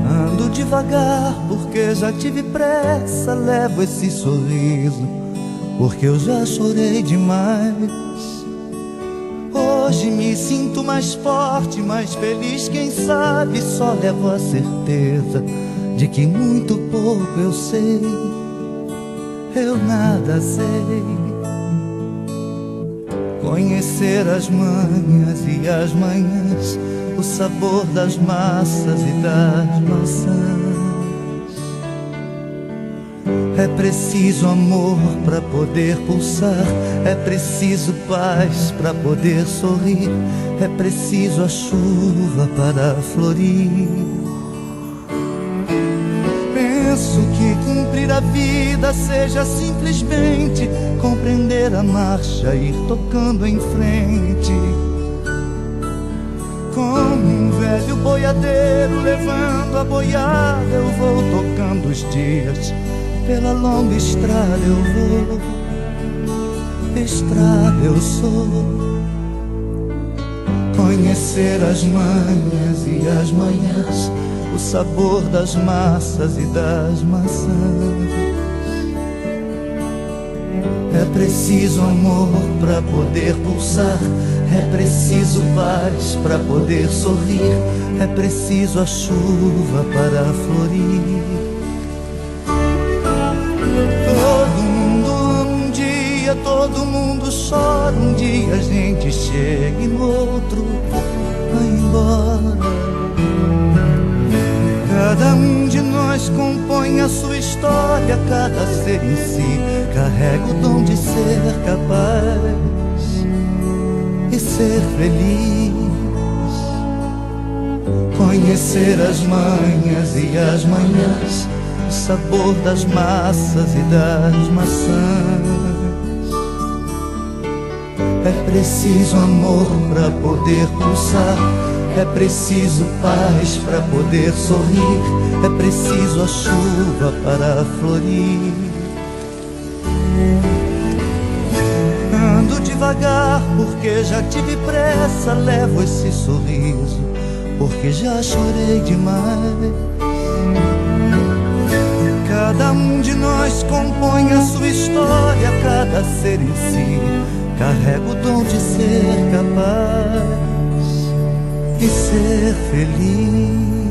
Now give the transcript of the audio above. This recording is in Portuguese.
Ando devagar porque já tive pressa, levo esse sorriso porque eu já chorei demais. Hoje me sinto mais forte, mais feliz, quem sabe só levo a certeza de que muito pouco eu sei, eu nada sei. Conhecer as manhas e as manhãs, o sabor das massas e das maçãs. É preciso amor para poder pulsar, é preciso paz para poder sorrir, é preciso a chuva para florir. Penso que cumprir a vida seja simplesmente compreender a marcha, ir tocando em frente. Como um velho boiadeiro levando a boiada, eu vou tocando os dias. Pela longa estrada eu vou, estrada eu sou. Conhecer as manhas e as manhãs, o sabor das massas e das maçãs. É preciso amor para poder pulsar, é preciso paz para poder sorrir, é preciso a chuva para florir. Todo mundo chora, um dia a gente chega e no outro vai embora. Cada um de nós compõe a sua história, cada ser em si carrega o dom de ser capaz e ser feliz. Conhecer as manhas e as manhãs, o sabor das massas e das maçãs. É preciso amor para poder pulsar, é preciso paz para poder sorrir, é preciso a chuva para florir. Ando devagar porque já tive pressa, levo esse sorriso porque já chorei demais. Cada um de nós compõe a sua história, cada ser em si carrega o dom de ser capaz e ser feliz.